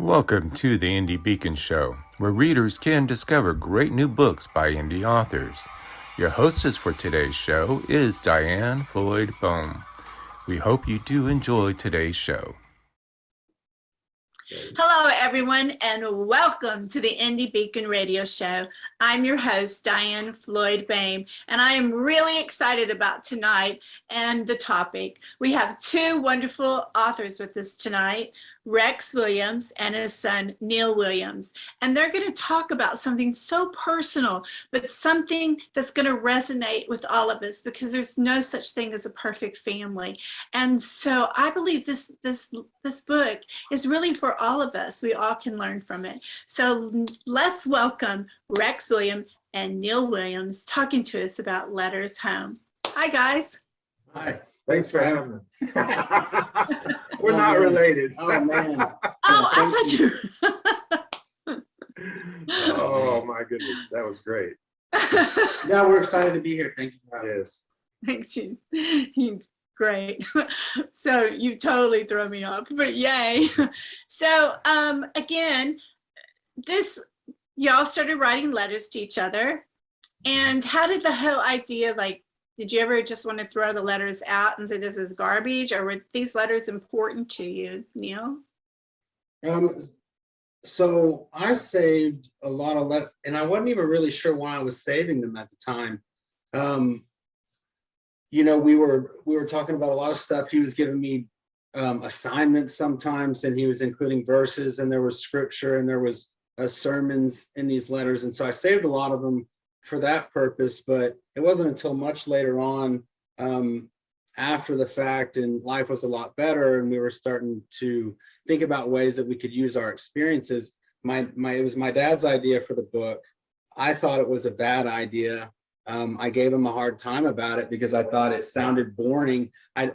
Welcome to the Indie Beacon Show, where readers can discover great new books by indie authors. Your hostess for today's show is Diann Floyd Boehm. We hope you do enjoy today's show. Hello, everyone, and welcome to the Indie Beacon Radio Show. I'm your host, Diann Floyd Boehm, and I am really excited about tonight and the topic. We have two wonderful authors with us tonight, Rex Williams and his son, Neal Williams. And they're going to talk about something so personal, but something that's going to resonate with all of us because there's no such thing as a perfect family. And so I believe this book is really for all of us. We all can learn from it. So let's welcome Rex Williams and Neal Williams talking to us about Letters Home. Hi, guys. Hi. Thanks for having us. We're not related. Oh, man. Oh, I thought you Oh, my goodness. That was great. Yeah, we're excited to be here. Thank you for having us. Thanks, you. Great. So you totally throw me off, but yay. So again, y'all started writing letters to each other. And how did the whole idea, did you ever just want to throw the letters out and say this is garbage, or were these letters important to you, Neal? So I saved a lot of letters, and I wasn't even really sure why I was saving them at the time. You know, we were talking about a lot of stuff. He was giving me assignments sometimes, and he was including verses, and there was scripture, and there was sermons in these letters, and so I saved a lot of them for that purpose. But it wasn't until much later on, after the fact, and life was a lot better, and we were starting to think about ways that we could use our experiences. It was my dad's idea for the book. I thought it was a bad idea. I gave him a hard time about it because I thought it sounded boring. I'm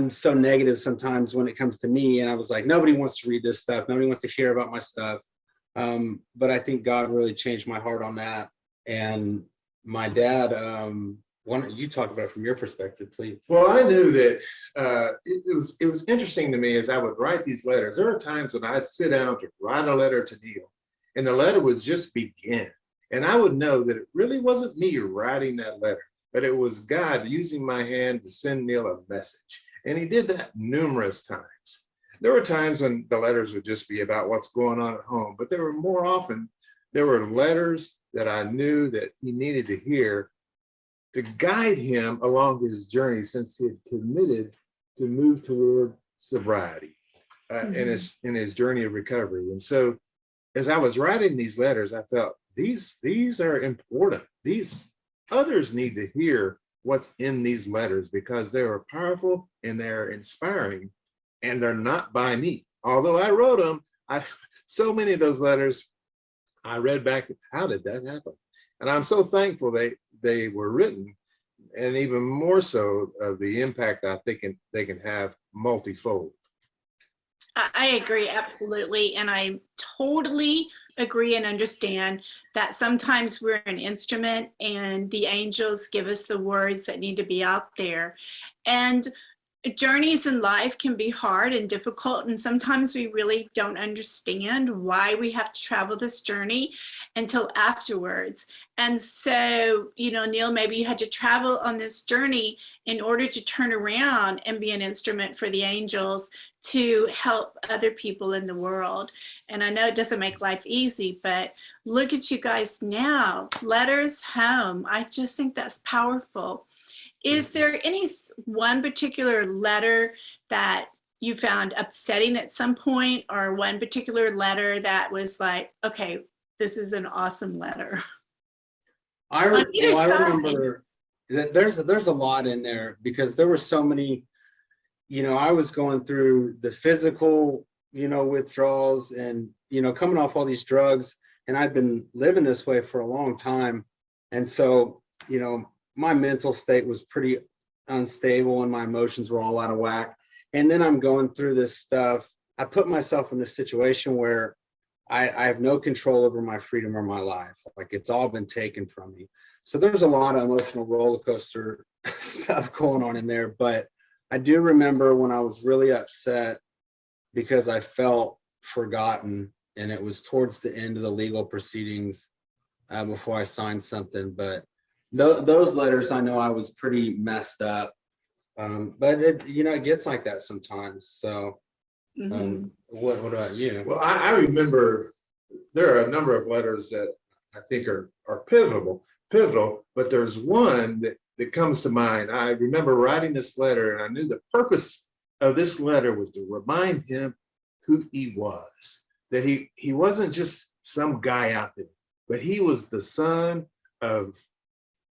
so negative sometimes when it comes to me, and I was like, nobody wants to read this stuff. Nobody wants to hear about my stuff. But I think God really changed my heart on that. And my dad, why don't you talk about it from your perspective, please? Well, I knew that it was interesting to me as I would write these letters. There are times when I'd sit down to write a letter to Neal, and the letter would just begin. And I would know that it really wasn't me writing that letter, but it was God using my hand to send Neal a message. And he did that numerous times. There were times when the letters would just be about what's going on at home, but there were letters that I knew that he needed to hear to guide him along his journey, since he had committed to move toward sobriety in his journey of recovery. And so as I was writing these letters, I felt these are important. These others need to hear what's in these letters because they are powerful and they're inspiring, and they're not by me. Although I wrote them, so many of those letters I read back, how did that happen? And I'm so thankful they were written, and even more so of the impact I think they can have multifold. I agree, absolutely. And I totally agree and understand that sometimes we're an instrument and the angels give us the words that need to be out there. And journeys in life can be hard and difficult, and sometimes we really don't understand why we have to travel this journey until afterwards. And so, Neal, maybe you had to travel on this journey in order to turn around and be an instrument for the angels to help other people in the world. And I know it doesn't make life easy, but look at you guys now. Letters Home. I just think that's powerful. Is there any one particular letter that you found upsetting at some point, or one particular letter that was like, okay, this is an awesome letter? I remember that there's a lot in there because there were so many, I was going through the physical, withdrawals and, coming off all these drugs, and I'd been living this way for a long time. And so, my mental state was pretty unstable and my emotions were all out of whack. And then I'm going through this stuff. I put myself in a situation where I have no control over my freedom or my life. Like, it's all been taken from me. So there's a lot of emotional roller coaster stuff going on in there. But I do remember when I was really upset, because I felt forgotten, and it was towards the end of the legal proceedings before I signed something. But those letters, I know I was pretty messed up. But it gets like that sometimes. So what about you? Well, I remember there are a number of letters that I think are pivotal, but there's one that comes to mind. I remember writing this letter, and I knew the purpose of this letter was to remind him who he was, that he wasn't just some guy out there, but he was the son of,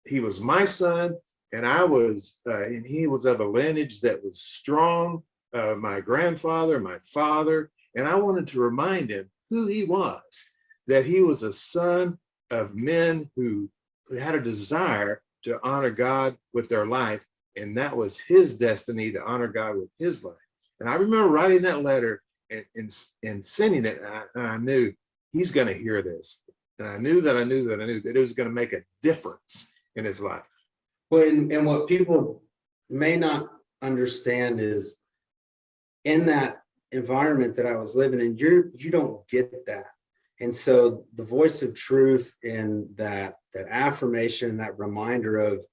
he was my son, and and he was of a lineage that was strong, my grandfather, my father, and I wanted to remind him who he was, that he was a son of men who had a desire to honor God with their life, and that was his destiny, to honor God with his life. And I remember writing that letter and sending it, and I knew he's going to hear this, and I knew that it was going to make a difference in his life. Well, and what people may not understand is, in that environment that I was living in, you don't get that. And so the voice of truth and that affirmation, that reminder of,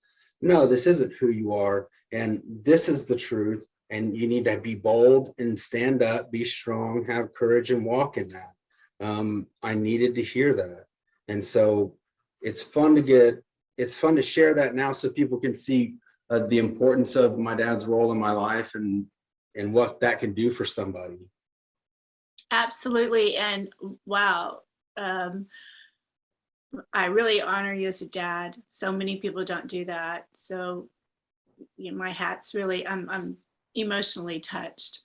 no, this isn't who you are, and this is the truth, and you need to be bold and stand up, be strong, have courage, and walk in that. I needed to hear that. And so it's fun to share that now, so people can see the importance of my dad's role in my life and what that can do for somebody. Absolutely. And wow, I really honor you as a dad. So many people don't do that. So my hat's really, I'm emotionally touched.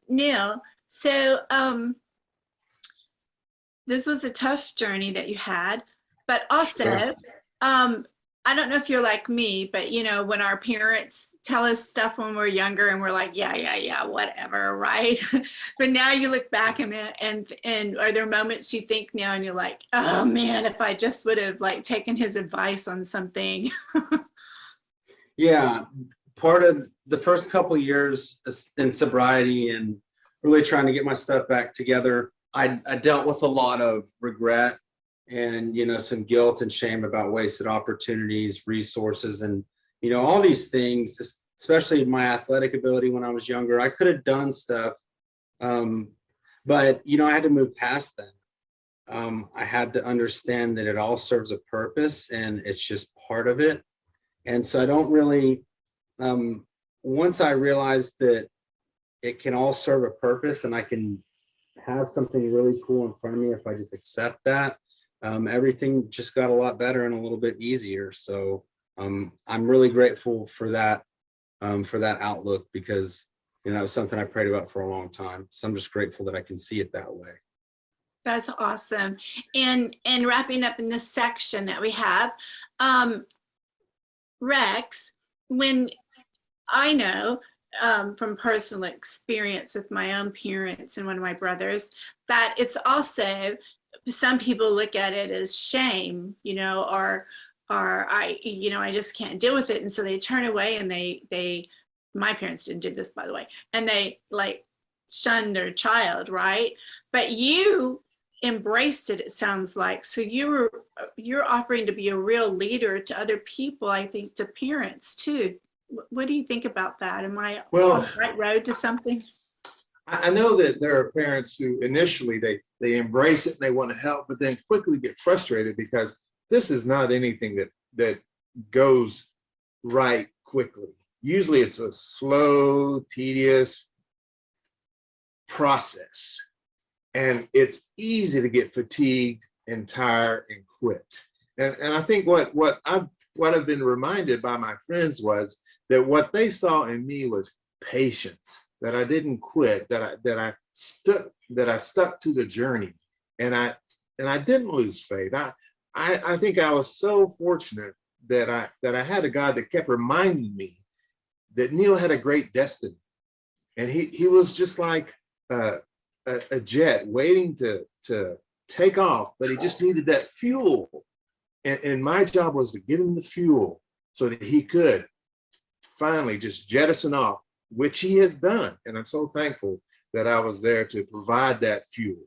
Neal, so this was a tough journey that you had, but also, Yeah. I don't know if you're like me, but when our parents tell us stuff when we're younger and we're like, yeah, whatever, right? But now you look back and are there moments you think now and you're like, oh man, if I just would have taken his advice on something. Yeah, part of the first couple of years in sobriety and really trying to get my stuff back together, I dealt with a lot of regret and some guilt and shame about wasted opportunities, resources, and all these things, especially my athletic ability when I was younger. I could have done stuff, but I had to move past that. I had to understand that it all serves a purpose and it's just part of it. And so I don't really, once I realized that it can all serve a purpose and I can have something really cool in front of me if I just accept that, everything just got a lot better and a little bit easier. So I'm really grateful for that outlook, because it was something I prayed about for a long time. So I'm just grateful that I can see it that way. That's awesome. And wrapping up in this section that we have, Rex, when I know from personal experience with my own parents and one of my brothers, that it's also, some people look at it as shame, or I just can't deal with it. And so they turn away and my parents didn't do this, by the way, and they shun their child, right? But you embraced it, it sounds like. So you're offering to be a real leader to other people, I think, to parents too. What do you think about that? Am I on the right road to something? I know that there are parents who initially they embrace it and they want to help, but then quickly get frustrated because this is not anything that goes right quickly. Usually it's a slow, tedious process, and it's easy to get fatigued and tired and quit. And I think what I've been reminded by my friends was that what they saw in me was patience, that I didn't quit, that I stuck to the journey, and I didn't lose faith. I think I was so fortunate that I had a God that kept reminding me that Neal had a great destiny, and he was just like a jet waiting to take off, but he just needed that fuel, and my job was to give him the fuel so that he could finally just jettison off, which he has done, and I'm so thankful that I was there to provide that fuel.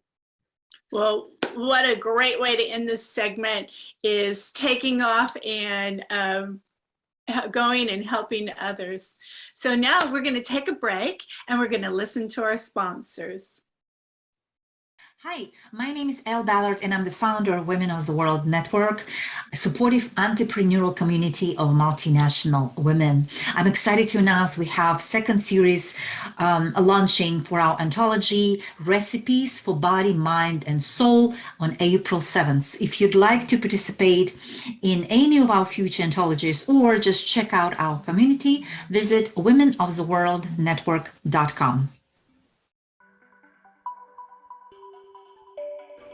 Well, what a great way to end this segment is taking off and going and helping others. So now we're going to take a break and we're going to listen to our sponsors. Hi, my name is Elle Ballard and I'm the founder of Women of the World Network, a supportive entrepreneurial community of multinational women. I'm excited to announce we have second series launching for our anthology, Recipes for Body, Mind, and Soul on April 7th. If you'd like to participate in any of our future anthologies or just check out our community, visit womenoftheworldnetwork.com.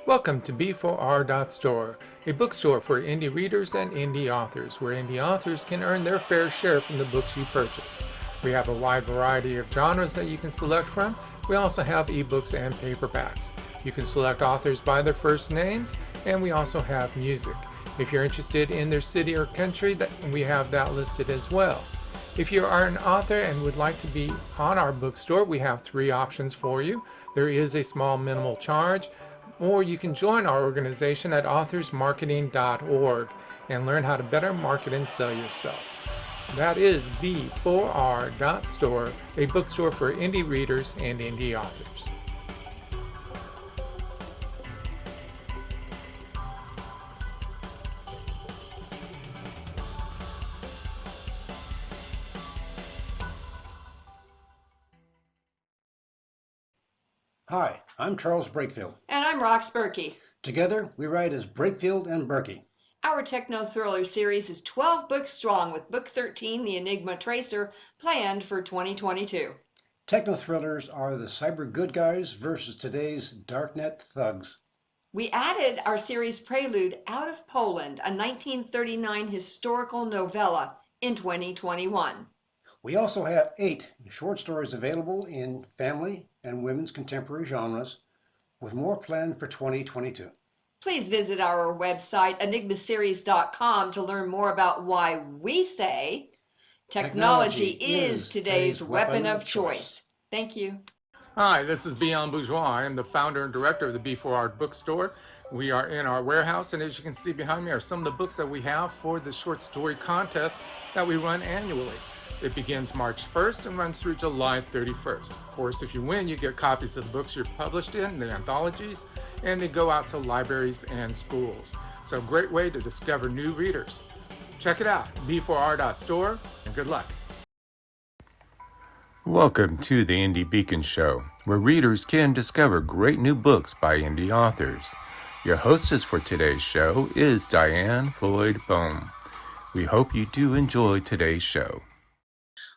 Welcome to B4R.store, a bookstore for indie readers and indie authors, where indie authors can earn their fair share from the books you purchase. We have a wide variety of genres that you can select from. We also have ebooks and paperbacks. You can select authors by their first names, and we also have music. If you're interested in their city or country, we have that listed as well. If you are an author and would like to be on our bookstore, we have 3 options for you. There is a small minimal charge, or you can join our organization at authorsmarketing.org and learn how to better market and sell yourself. That is B4R.store, a bookstore for indie readers and indie authors. Hi, I'm Charles Brakefield. And I'm Rox Berkey. Together, we write as Brakefield and Berkey. Our techno thriller series is 12 books strong, with book 13, The Enigma Tracer, planned for 2022. Techno thrillers are the cyber good guys versus today's darknet thugs. We added our series prelude, Out of Poland, a 1939 historical novella, in 2021. We also have 8 short stories available in family and women's contemporary genres, with more planned for 2022. Please visit our website, enigmaseries.com, to learn more about why we say technology is today's weapon of choice. Thank you. Hi, this is Diann Bourgeois. I am the founder and director of the B4R bookstore. We are in our warehouse, and as you can see behind me are some of the books that we have for the short story contest that we run annually. It begins March 1st and runs through July 31st. Of course, if you win, you get copies of the books you're published in, the anthologies, and they go out to libraries and schools. So a great way to discover new readers. Check it out, b4r.store, and good luck. Welcome to the Indie Beacon Show, where readers can discover great new books by indie authors. Your hostess for today's show is Diann Floyd Boehm. We hope you do enjoy today's show.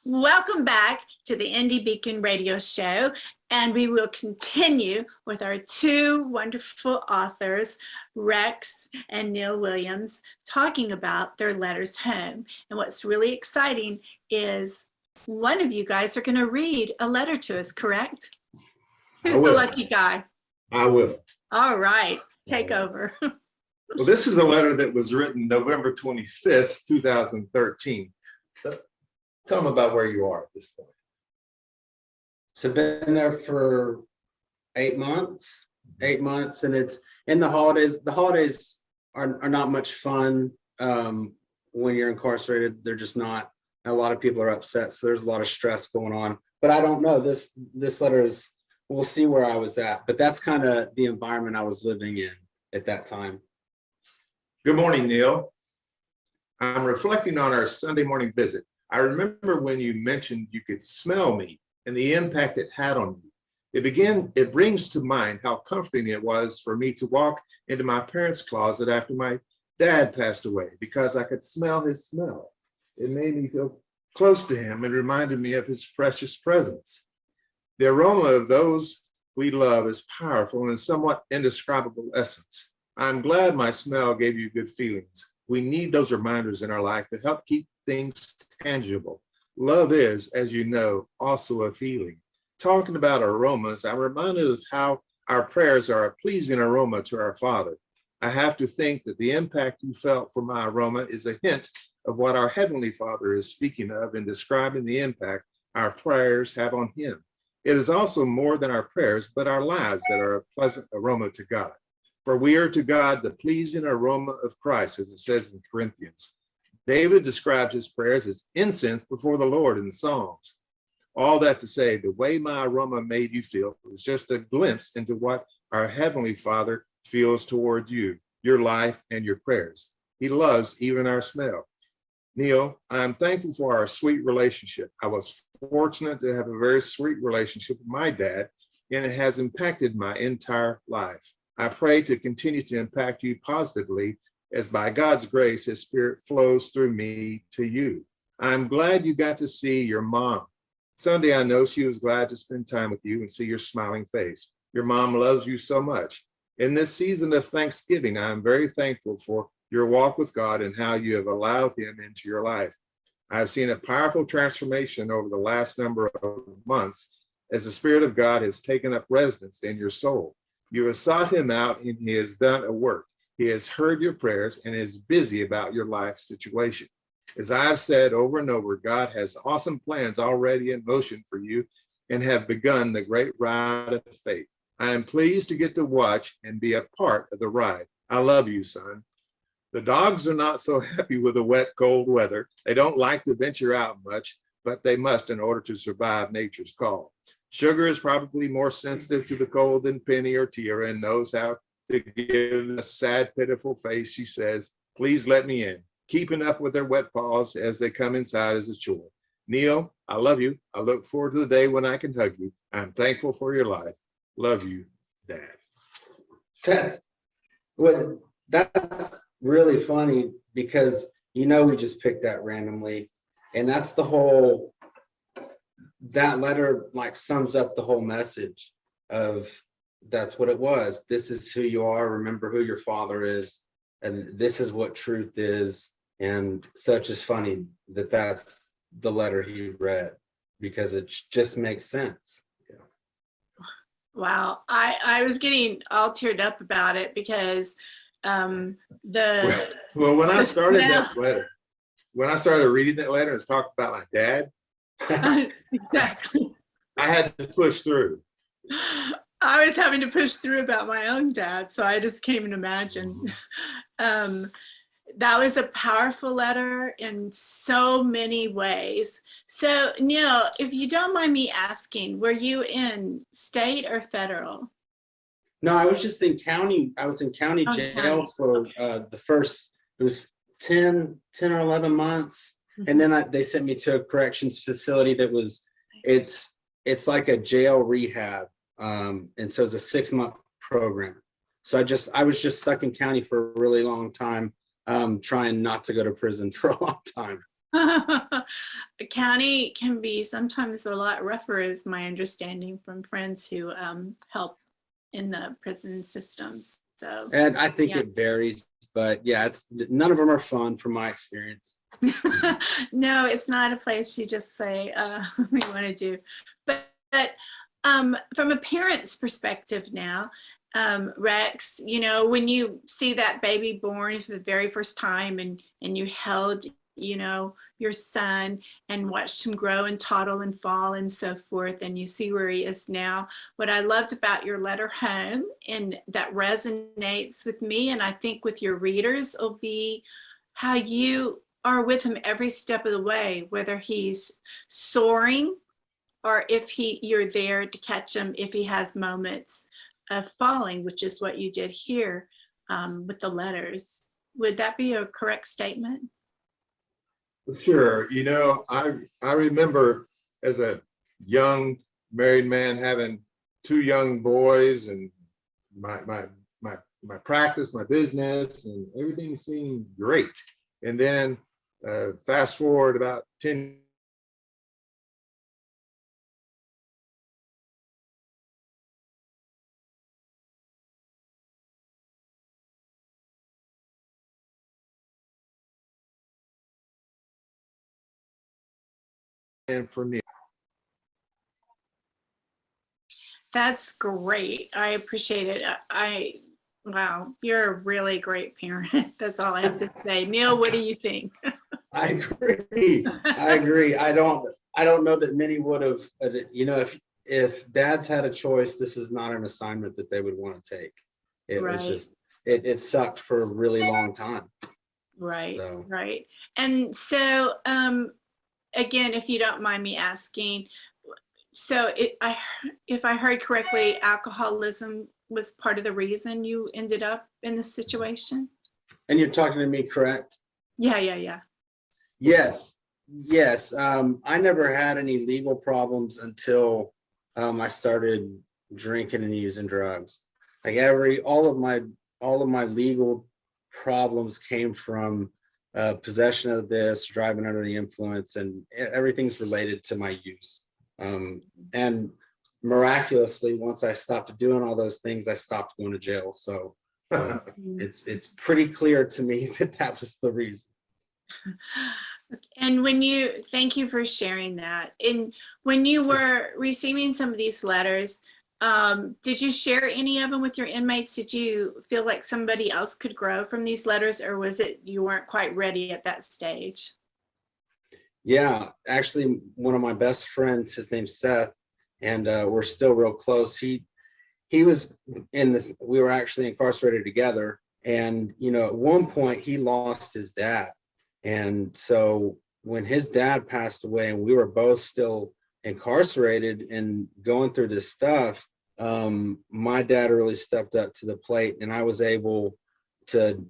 Welcome back to the Indie Beacon radio show, and we will continue with our 2 wonderful authors, Rex and Neal Williams, talking about their letters home. And what's really exciting is one of you guys are going to read a letter to us, correct? Who's the lucky guy? I will. All right, take over. Well, this is a letter that was written November 25th, 2013. Tell them about where you are at this point. So I've been there for 8 months, and it's in the holidays. The holidays are not much fun when you're incarcerated. They're just not. A lot of people are upset, so there's a lot of stress going on. But I don't know. This letter is, we'll see where I was at. But that's kind of the environment I was living in at that time. Good morning, Neal. I'm reflecting on our Sunday morning visit. I remember when you mentioned you could smell me and the impact it had on you. It brings to mind how comforting it was for me to walk into my parents' closet after my dad passed away, because I could smell his smell. It made me feel close to him and reminded me of his precious presence. The aroma of those we love is powerful and somewhat indescribable essence. I'm glad my smell gave you good feelings. We need those reminders in our life to help keep things tangible. Love is, as you know, also a feeling. Talking about aromas, I'm reminded of how our prayers are a pleasing aroma to our Father. I have to think that the impact you felt from my aroma is a hint of what our Heavenly Father is speaking of in describing the impact our prayers have on Him. It is also more than our prayers, but our lives that are a pleasant aroma to God. For we are to God the pleasing aroma of Christ, as it says in Corinthians. David described his prayers as incense before the Lord in the Psalms. All that to say, the way my aroma made you feel is just a glimpse into what our Heavenly Father feels toward you, your life, and your prayers. He loves even our smell. Neal, I'm thankful for our sweet relationship. I was fortunate to have a very sweet relationship with my dad, and it has impacted my entire life. I pray to continue to impact you positively as by God's grace, his spirit flows through me to you. I'm glad you got to see your mom. Sunday, I know she was glad to spend time with you and see your smiling face. Your mom loves you so much. In this season of Thanksgiving, I'm very thankful for your walk with God and how you have allowed him into your life. I've seen a powerful transformation over the last number of months as the Spirit of God has taken up residence in your soul. You have sought him out and he has done a work. He has heard your prayers and is busy about your life situation. As I've said over and over, God has awesome plans already in motion for you and have begun the great ride of faith. I am pleased to get to watch and be a part of the ride. I love you, son. The dogs are not so happy with the wet, cold weather. They don't like to venture out much, but they must in order to survive nature's call. Sugar is probably more sensitive to the cold than Penny or Tira and knows how to give a sad, pitiful face. She says, please let me in. Keeping up with their wet paws as they come inside is a chore. Neal, I love you. I look forward to the day when I can hug you. I'm thankful for your life. Love you, Dad. That's really funny because we just picked that randomly, and that's the whole, that letter like sums up the whole message of that's what it was. This is who you are. Remember who your father is, and this is what truth is. And so it's just funny that that's the letter he read because it just makes sense. Wow, I was getting all teared up about it because when I started that letter, when I started reading that letter and talked about my dad, exactly, I had to push through. I was having to push through about my own dad, so I just can't even imagine. That was a powerful letter in so many ways. So, Neal, if you don't mind me asking, were you in state or federal? No, I was just in county. I was in county jail for the first, it was 10 or 11 months. And then they sent me to a corrections facility that was, it's like a jail rehab. And so it's a 6-month program. So I was just stuck in county for a really long time, trying not to go to prison for a long time. County can be sometimes a lot rougher, is my understanding from friends who help in the prison systems. So, and I think it varies, but yeah, none of them are fun from my experience. No, it's not a place you just say we want to do. But from a parent's perspective now, Rex, when you see that baby born for the very first time and you held, your son and watched him grow and toddle and fall and so forth, and you see where he is now. What I loved about your letter home, and that resonates with me, and I think with your readers, will be how you are with him every step of the way, whether he's soaring or if you're there to catch him if he has moments of falling, which is what you did here with the letters. Would that be a correct statement? Sure. I remember as a young married man having 2 young boys, and my practice, my business, and everything seemed great. And then fast forward about 10 and for me. That's great. I appreciate it. Wow, you're a really great parent. That's all I have to say. Neal, what do you think? I agree. I don't know that many would have, if dads had a choice, this is not an assignment that they would want to take. It was Right. just, it sucked for a really long time. Right, So. right. And so, again, if you don't mind me asking, so if I heard correctly, alcoholism was part of the reason you ended up in this situation? And you're talking to me, correct? Yeah, yeah, yeah. Yes, yes. I never had any legal problems until I started drinking and using drugs. Like all of my legal problems came from possession of this, driving under the influence, and everything's related to my use. And miraculously, once I stopped doing all those things, I stopped going to jail. So it's pretty clear to me that that was the reason. And thank you for sharing that. And when you were receiving some of these letters, did you share any of them with your inmates? Did you feel like somebody else could grow from these letters, or was it you weren't quite ready at that stage? Yeah, actually, one of my best friends, his name's Seth, and we're still real close. He was in this, we were actually incarcerated together. And, you know, at one point he lost his dad. And so when his dad passed away and we were both still incarcerated and going through this stuff, my dad really stepped up to the plate, and I was able to,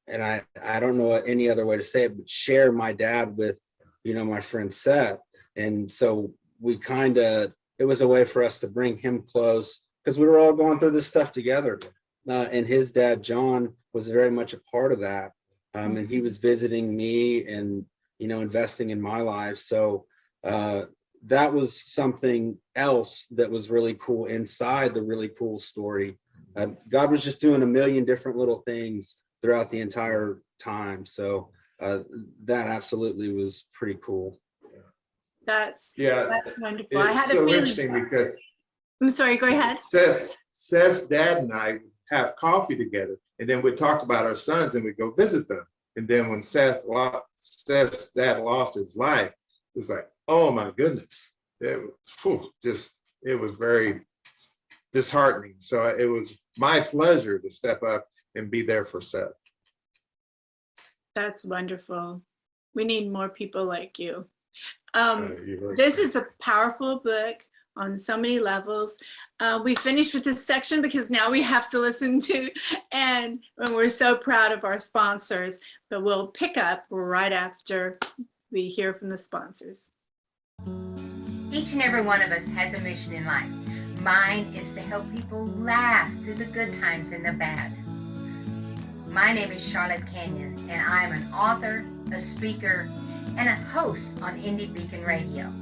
and I don't know any other way to say it, but share my dad with, you know, my friend Seth. And so it was a way for us to bring him close, because we were all going through this stuff together. And his dad, John, was very much a part of that. And he was visiting me and, you know, investing in my life. So that was something else that was really cool inside the really cool story. God was just doing a million different little things throughout the entire time. So that absolutely was pretty cool. That's wonderful. It's I had so a feeling. interesting because I'm sorry, go ahead. Seth's dad and I have coffee together, and then we'd talk about our sons and we'd go visit them. And then when Seth's dad lost his life, it was like, oh my goodness, it was very disheartening. So it was my pleasure to step up and be there for Seth. That's wonderful. We need more people like you. Right. This is a powerful book on so many levels. We finished with this section because now we have to listen to, and we're so proud of our sponsors, but we'll pick up right after we hear from the sponsors. Each and every one of us has a mission in life. Mine is to help people laugh through the good times and the bad. My name is Charlotte Canyon, and I'm an author, a speaker, and a host on Indie Beacon Radio.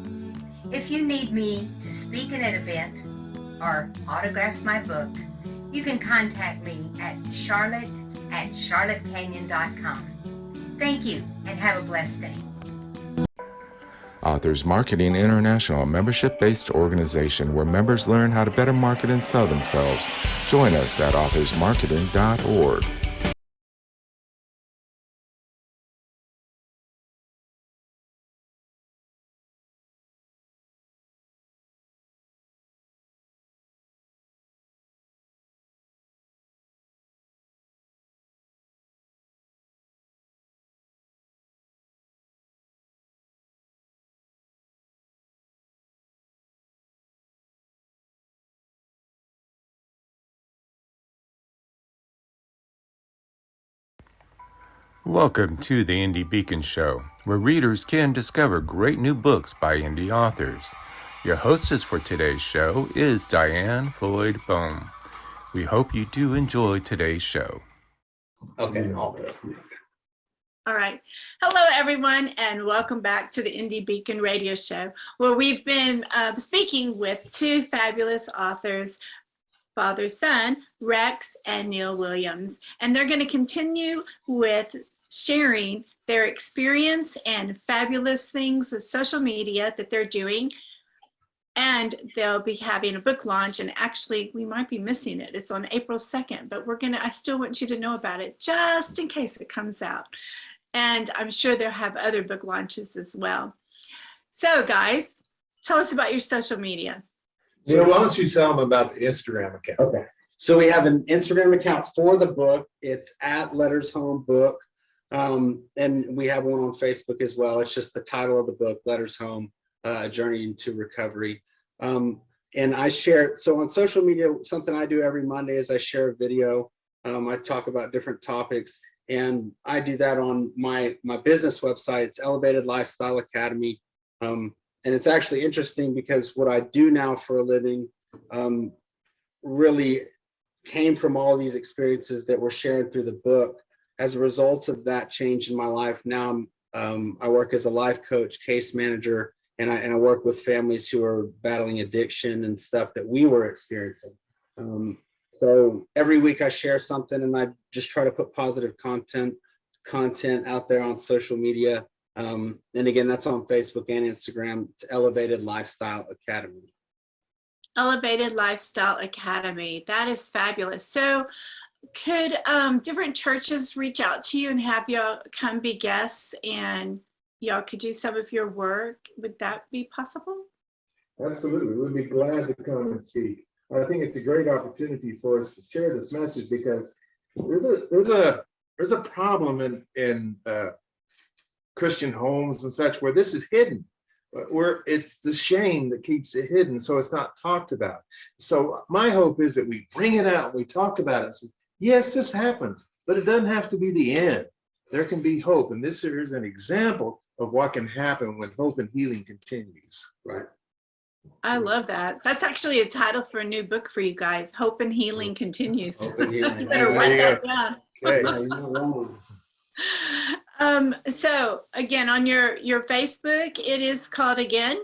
If you need me to speak at an event or autograph my book, you can contact me at charlotte@charlottecanyon.com. Thank you, and have a blessed day. Authors Marketing International, a membership-based organization where members learn how to better market and sell themselves. Join us at authorsmarketing.org. Welcome to the Indie Beacon Show, where readers can discover great new books by indie authors. Your hostess for today's show is Diann Floyd Boehm. We hope you do enjoy today's show. Okay. All right. Hello, everyone, and welcome back to the Indie Beacon Radio Show, where we've been speaking with two fabulous authors, father-son, Rex and Neal Williams. And they're going to continue with sharing their experience and fabulous things with social media that they're doing. And they'll be having a book launch, and actually we might be missing it. It's on April 2nd, but I still want you to know about it just in case it comes out. And I'm sure they'll have other book launches as well. So guys, tell us about your social media. So why don't you tell them about the Instagram account? Okay. So we have an Instagram account for the book. It's at Letters Home Book. And we have one on Facebook as well. It's just the title of the book, Letters Home, A Journey into Recovery. And I share, so on social media, something I do every Monday is I share a video. I talk about different topics, and I do that on my business website. It's Elevated Lifestyle Academy. And it's actually interesting because what I do now for a living really came from all these experiences that we're sharing through the book. As a result of that change in my life, now I work as a life coach, case manager, and I work with families who are battling addiction and stuff that we were experiencing. So every week I share something, and I just try to put positive content out there on social media. And again, that's on Facebook and Instagram. It's Elevated Lifestyle Academy. Elevated Lifestyle Academy. That is fabulous. So could different churches reach out to you and have y'all come be guests, and y'all could do some of your work? Would that be possible? Absolutely. We'd be glad to come and speak. I think it's a great opportunity for us to share this message, because there's a problem in Christian homes and such where this is hidden. Where it's the shame that keeps it hidden, so it's not talked about. So my hope is that we bring it out, we talk about it. So, yes, this happens, but it doesn't have to be the end. There can be hope, and this is an example of what can happen when hope and healing continues. Right. I love that. That's actually a title for a new book for you guys. Hope and Healing Continues. Hope and Healing. You better write that down. Okay. Yeah, you're not wrong. So again, on your Facebook, it is called again?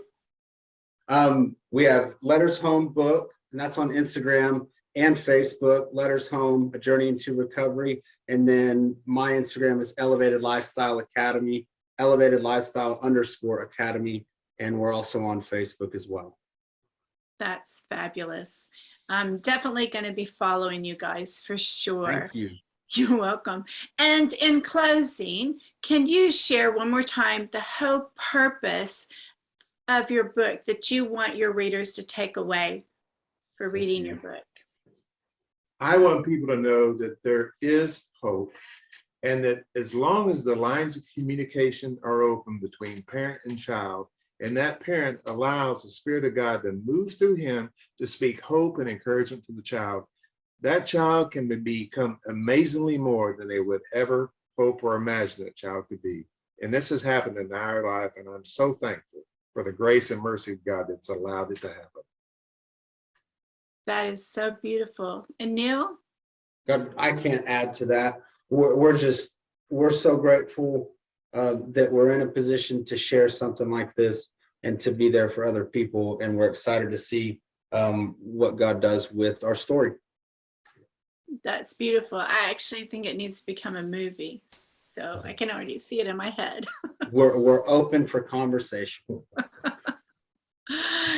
We have Letters Home Book, and that's on Instagram and Facebook. Letters Home, A Journey into Recovery. And then my Instagram is Elevated Lifestyle Academy, Elevated Lifestyle _Academy. And we're also on Facebook as well. That's fabulous. I'm definitely going to be following you guys for sure. Thank you. You're welcome. And in closing, can you share one more time the whole purpose of your book that you want your readers to take away for reading your book? I want people to know that there is hope, and that as long as the lines of communication are open between parent and child, and that parent allows the Spirit of God to move through him to speak hope and encouragement to the child, that child can become amazingly more than they would ever hope or imagine that child could be. And this has happened in our life, and I'm so thankful for the grace and mercy of God that's allowed it to happen. That is so beautiful. And Neal? God, I can't add to that. We're so grateful that we're in a position to share something like this and to be there for other people. And we're excited to see what God does with our story. That's beautiful. I actually think it needs to become a movie. So I can already see it in my head. We're open for conversation.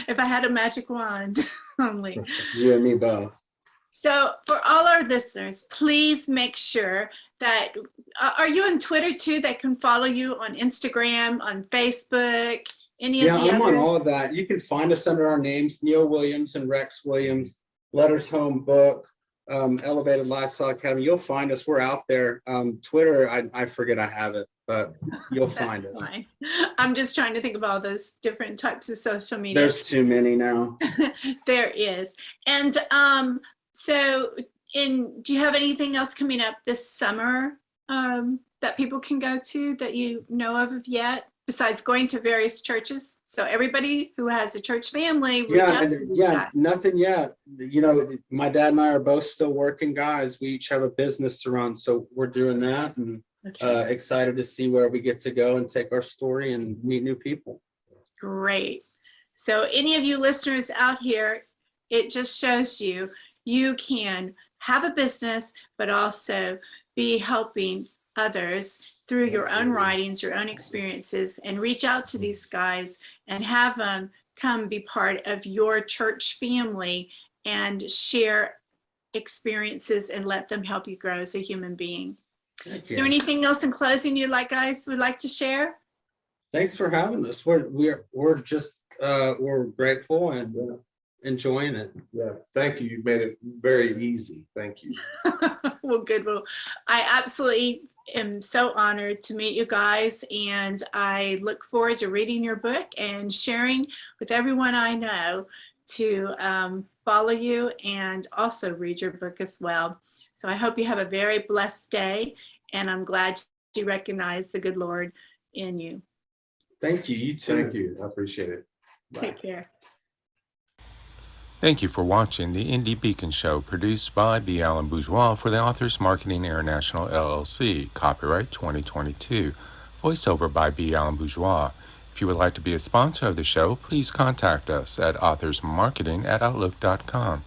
If I had a magic wand only. You and me both. So for all our listeners, please make sure that, are you on Twitter too, that can follow you on Instagram, on Facebook, any of the I'm others? on all of that. You can find us under our names, Neal Williams and Rex Williams, Letters Home Book, Elevated Lifestyle Academy. You'll find us. We're out there. Twitter, I forget I have it, but you'll find us. Fine. I'm just trying to think of all those different types of social media. There's too many now. There is. And so do you have anything else coming up this summer that people can go to that you know of yet, besides going to various churches? So everybody who has a church family, reach out to that. Nothing yet. You know, my dad and I are both still working guys. We each have a business to run, so we're doing that, and excited to see where we get to go and take our story and meet new people. Great. So any of you listeners out here, it just shows you can have a business, but also be helping others through your own writings, your own experiences, and reach out to these guys and have them come be part of your church family and share experiences and let them help you grow as a human being. Is there anything else in closing you guys would like to share? Thanks for having us. We're just we're grateful, and enjoying it. Yeah, thank you. You've made it very easy. Thank you. Well, good. Well, I absolutely am so honored to meet you guys, and I look forward to reading your book and sharing with everyone I know to follow you and also read your book as well. So I hope you have a very blessed day, and I'm glad you recognize the good Lord in you. Thank you. You too. Thank you. I appreciate it. Bye. Take care. Thank you for watching the Indie Beacon Show, produced by B. Allen Bourgeois for the Authors Marketing International LLC. Copyright 2022. Voiceover by B. Allen Bourgeois. If you would like to be a sponsor of the show, please contact us at authorsmarketing@outlook.com.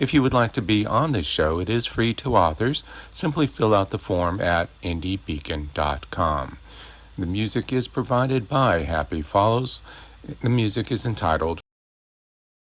If you would like to be on this show, it is free to authors. Simply fill out the form at indiebeacon.com. The music is provided by Happy Follows. The music is entitled